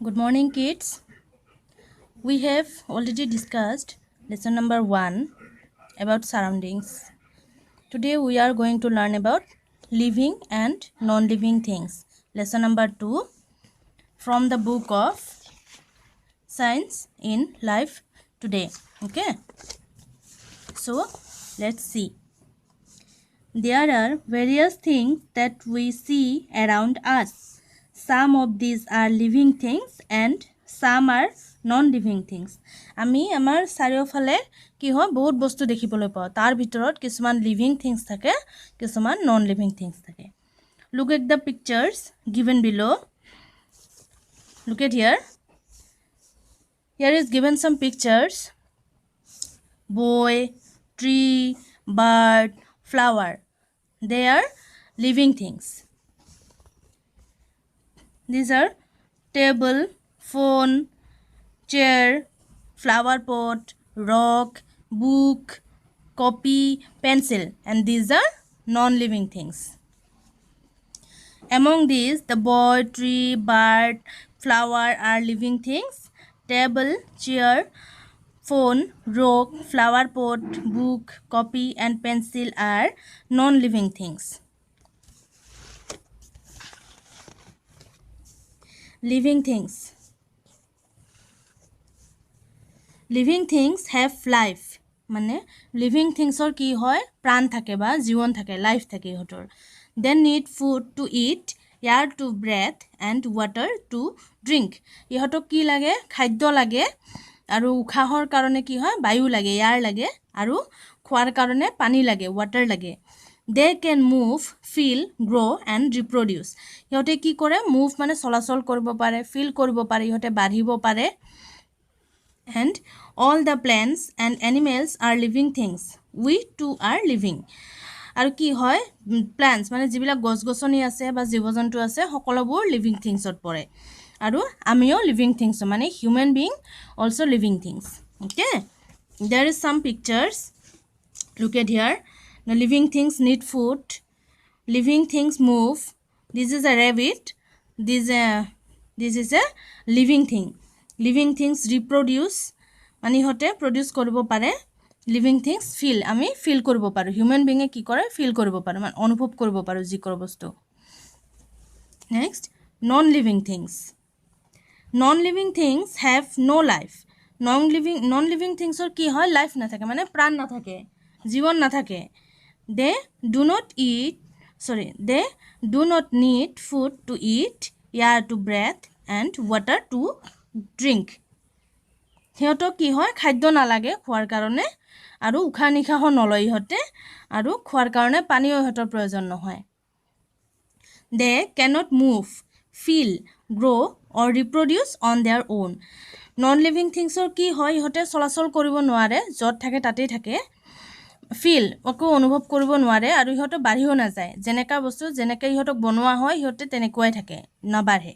Good morning, kids. We have already discussed lesson number 1 about surroundings. Today we are going to learn about living and non-living things. Lesson number 2 from the book of Science in Life Today. Okay. So let's see. There are various things that we see around us. Some of these are living things and some are non-living things. আমি আমাৰ চাৰিওফালে কি হয় বহুত বস্তু দেখিবলৈ পাওঁ তাৰ ভিতৰত কিছুমান লিভিং থিংস থাকে কিছুমান নন লিভিং থিংস থাকে Look at the pictures given below. Look at here. Here is given some pictures. Boy, tree, bird, flower. They are living things. These are table, phone, chair, flower pot, rock, book, copy, pencil, and these are non-living things. Among these, the boy, tree, bird, flower are living things. Table, chair, phone, rock, flower pot, book, copy, and pencil are non-living things. Living things. Living things have life. মানে living things or কি হয় প্ৰাণ থাকে বা জীৱন থাকে life থাকে ইহঁতৰ they need food to eat air to breathe and water to drink ইহঁতক কি লাগে খাদ্য লাগে আৰু উশাহৰ কাৰণে কি হয় বায়ু লাগে এয়াৰ লাগে আৰু খোৱাৰ কাৰণে পানী লাগে water লাগে they can move feel grow and reproduce ইহঁতে কি কৰে move মানে চলাচল কৰিব পাৰে feel কৰিব পাৰে ইহঁতে বাঢ়িব পাৰে and all the plants and animals are living things we too are living আৰু কি হয় প্লান্টস মানে যিবিলাক গছ-গছনি আছে বা জীৱ-জন্তু আছে সকলোবোৰ লিভিং থিংছত পৰে আৰু আমিও লিভিং থিংছ মানে human being also living things okay there is some pictures look at here the living things need food living things move this is a rabbit this is a living thing living things reproduce মানে হতে produce কৰিব পাৰে living things feel আমি feel কৰিব পাৰো human being a কি কৰে feel কৰিব পাৰো মানে অনুভৱ কৰিব পাৰো যিকোনো বস্তু next non living things have no life non living থিংসৰ কি হয় লাইফ নাথাকে মানে প্ৰাণ নাথাকে জীৱন নাথাকে they do not need food to eat air to breathe and water to drink সিহঁতক কি হয় খাদ্য নালাগে খোৱাৰ কাৰণে আৰু উশাহ নিশাহ নলয় ইহঁতে আৰু খোৱাৰ কাৰণে পানীও ইহঁতৰ প্ৰয়োজন নহয় they cannot move feel grow or reproduce on their own non living things or কি হয় ইহঁতে চলাচল কৰিব নোৱাৰে যত থাকে তাতেই থাকে ফিল অকো অনুভৱ কৰিব নোৱাৰে আৰু ইহঁতে বাঢ়িও না যায় যেনেকা বস্তু যেনেকা ইহঁতক বনোৱা হয় ইহঁতে তেনেকুৱাই থাকে নাবাঢ়ে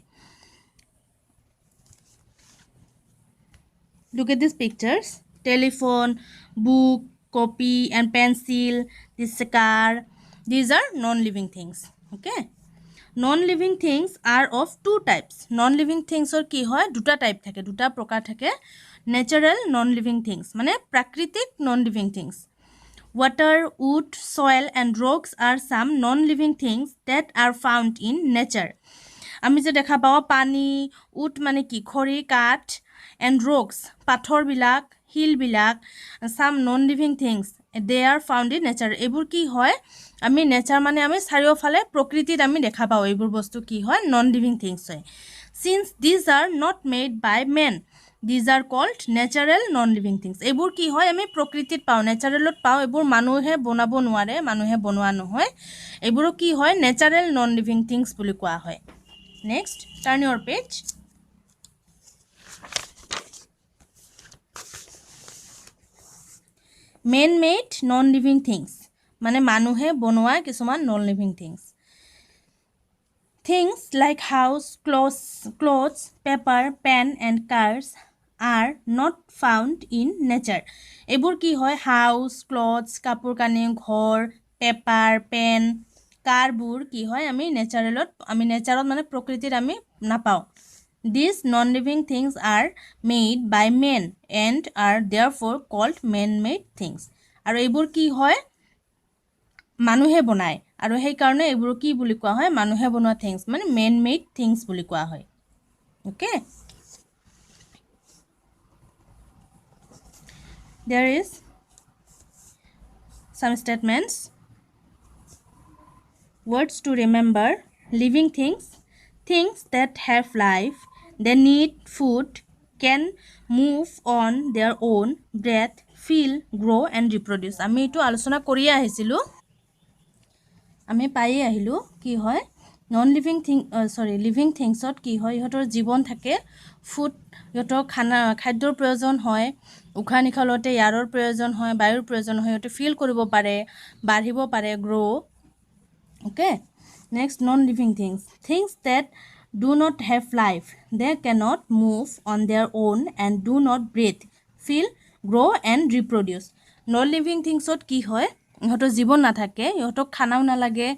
Look at these pictures. Telephone, book, copy, and pencil. This is a car. These are non-living things. Okay. Non-living things are of two types. Non-living things or ki hoy duta type thake, duta prokar thake. Natural non-living things. Mane prakritik non-living things. Water, wood, soil, and rocks are some non-living things that are found in nature. আমি যে দেখা পাও পানী উট মানে কি খৰি কাঠ and rocks পাথৰ বিলাক হিল বিলাক some non living things they are found in nature এবোৰ কি হয় আমি নেচাৰ মানে আমি চাৰিওফালে প্ৰকৃতিত আমি দেখা পাও এবোৰ বস্তু কি হয় non living things হয় since these are not made by men these are called natural non living things এবোৰ কি হয় আমি প্ৰকৃতিত পাও নেচাৰেলত পাও এবোৰ মানুহে বনাব নোৱাৰে মানুহে বনোৱা নহয় এবোৰ কি হয় natural non living things বুলি কোৱা হয় next turn your page man made non living things মানে মানুহে বনোৱা কিছুমান non living things like house clothes paper pen and cars are not found in nature এবোৰ কি হয় house clothes কাপোৰ কানি ঘৰ paper pen car বুৰ কি হয় আমি নেচাৰেলত আমি নেচাৰত মানে প্ৰকৃতিত আমি নাপাও These non-living things are made by men and are therefore called man-made things. আৰু এইবোৰ কি হয় মানুহে বনায় আৰু সেইকাৰণে এইবোৰ কি বুলি কোৱা হয় মানুহে বনোৱা থিংছ মানে man-made things বুলি কোৱা হয় okay there is some statements words to remember living things things that have life they need food can move on their own breath feel grow and reproduce আমি এটো আলোচনা কৰি আহিছিলো আমি পাই আহিলো কি হয় নন লিভিং থিং সৰি লিভিং থিংছত কি হয় ইহঁতৰ জীৱন থাকে ফুড ইহঁতৰ খাদ্যৰ প্ৰয়োজন হয় উশাহ নিশাহ লওঁতে এয়াৰৰ প্ৰয়োজন হয় বায়ুৰ প্ৰয়োজন হয় ইহঁতে ফিল কৰিব পাৰে বাঢ়িব পাৰে grow okay next non living things that do not have life they cannot move on their own and do not breathe feel grow and reproduce non living thingsত কি হয় ইহঁতৰ জীৱন নাথাকে ইহঁতক খানাও নালাগে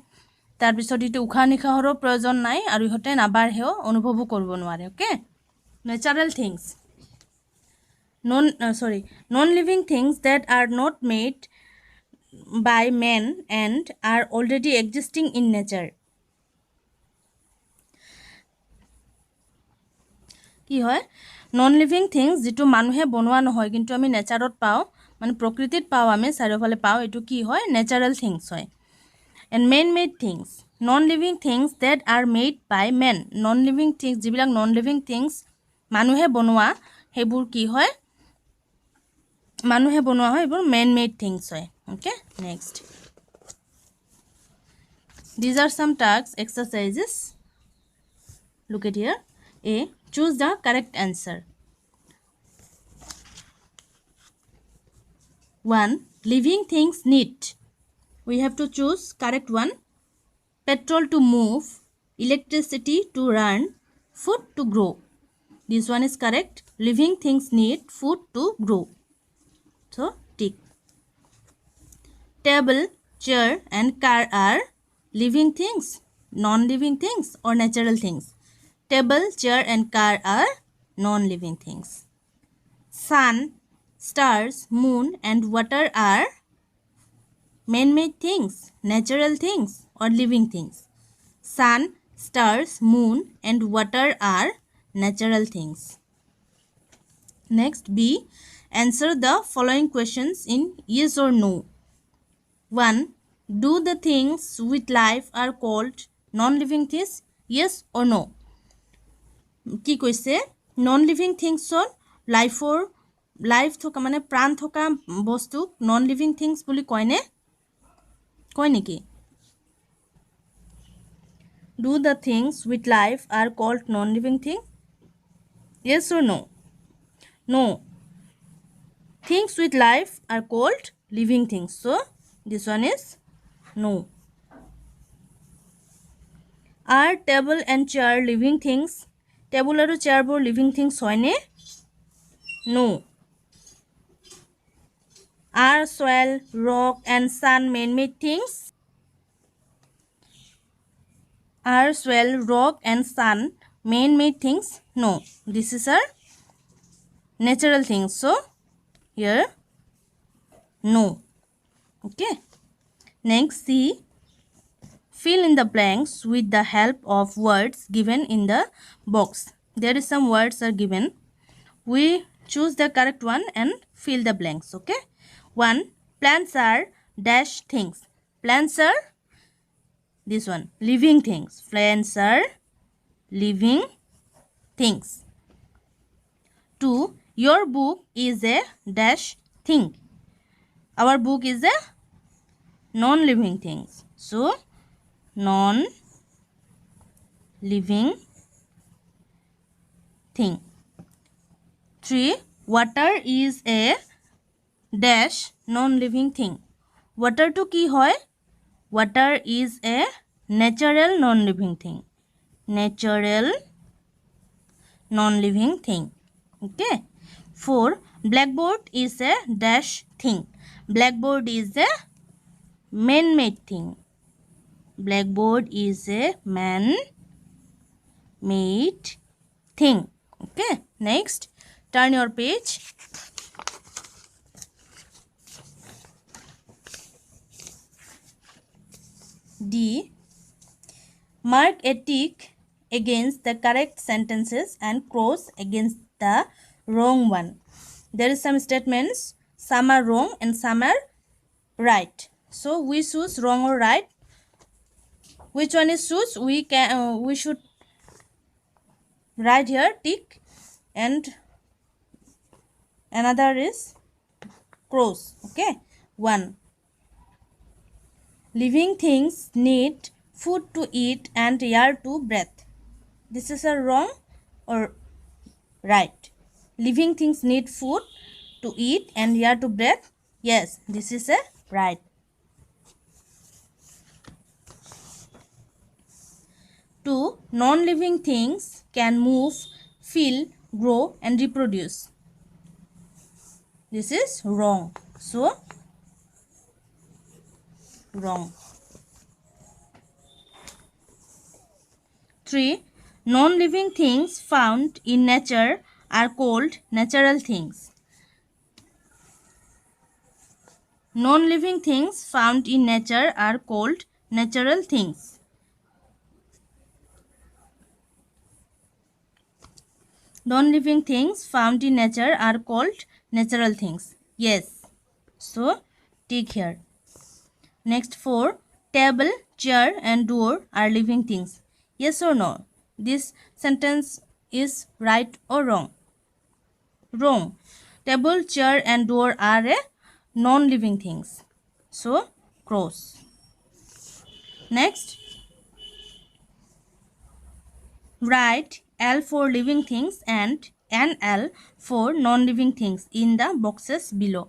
তাৰ পিছত ইটো উশাহ নিশাহৰ প্ৰয়োজন নাই আৰু ইহঁতে নাবাঢ়েও অনুভৱো কৰিব নোৱাৰে okay natural things non living things that are not made by men and are already existing in nature কি হয় নন লিভিং থিংস যেটো মানুহে বনোৱা নহয় কিন্তু আমি নেচাৰত পাও মানে প্ৰকৃতিত পাও আমি চাৰিওফালে পাও এটো কি হয় নেচাৰেল থিংস হয় and man made things non living things that are made by men non living things যিবিলাক non living things মানুহে বনোৱা হেবোৰ কি হয় মানুহে বনোৱা হয় এবোৰ man made things হয় okay next these are some task exercises look at here a choose the correct answer 1 living things need we have to choose correct one petrol to move electricity to run food to grow this one is correct living things need food to grow so tick table chair and car are living things non living things or natural things table chair and car are non living things sun stars moon and water are man-made things natural things or living things sun stars moon and water are natural things next b answer the following questions in yes or no 1 do the things with life are called non-living things yes or no কি কৈছে non living থিংছৰ life থকা মানে প্ৰাণ থকা বস্তু non living things বুলি কয়নে কয় নেকি do the things with life are called non living thing yes or no no things with life are called living things so this one is no are table and chair living things table aru chair bor living things hoy ne no are soil rock and sun man made things are soil rock and sun man made things no this is our natural things so here no okay next see fill in the blanks with the help of words given in the box there is some words are given we choose the correct one and fill the blanks okay 1 plants are dash things plants are this one living things plants are living things 2 your book is a dash thing our book is a non living things so non living thing 3 water is a dash non living thing water to ki hoy water is a natural non living thing natural non living thing okay 4 blackboard is a dash thing blackboard is a man made thing blackboard is a man made thing. Okay, next, turn your page. D. Mark a tick against the correct sentences and cross against the wrong one. There is some statements, some are wrong and some are right. So we choose wrong or right. Which one is choose? We should write here tick, and another is cross. Okay, 1. Living things need food to eat and air to breathe. This is a wrong or right? Living things need food to eat and air to breathe. Yes, this is a right. 2. Non-living things can move, feel, grow and reproduce. This is wrong. So, wrong. 3. Non-living things found in nature are called natural things. Non-living things found in nature are called natural things. Non-living things found in nature are called natural things. Yes. So, tick here. Next, 4. Table, chair and door are living things. Yes or no? This sentence is right or wrong? Wrong. Table, chair and door are non-living things. So, cross. Next, write L for living things and NL for non-living things in the boxes below.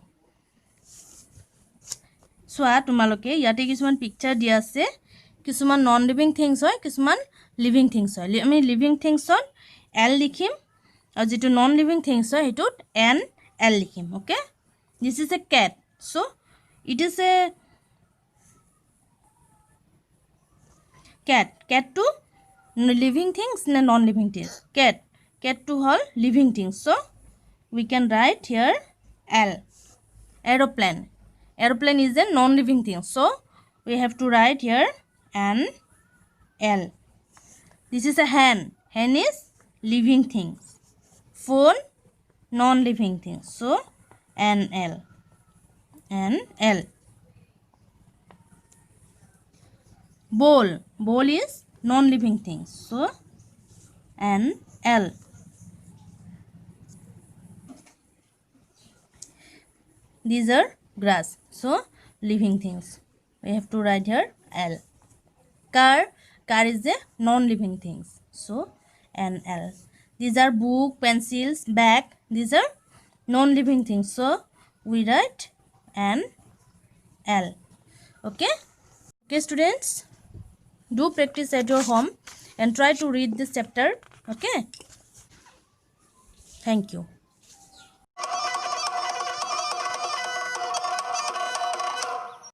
চোৱা তোমালোকে ইয়াতে কিছুমান picture দিয়া আছে, কিছুমান non living things হয়, কিছুমান living things হয়। আমি লিভিং থিংছত এল লিখিম আৰু যেটো নন লিভিং থিংছ হয় হেতুত এন এল লিখিম। Okay, this is a cat, so it is a cat. Cat টু লিভিং থিংস না non living things? Cat, cat টু হল living things, so we can write here L. Aeroplane, aeroplane is a non-living thing, so we have to write here N L. This is a hen, hen is living things. Phone, non-living things, so N L, N L. Bowl, bowl is non-living things, so N L. These are grass, so living things. We have to write here L. Car, car is a non-living things, so NL. These are book, pencils, bag. These are non-living things, so we write NL. Okay. Okay, students, do practice at your home and try to read this chapter. Okay. Thank you.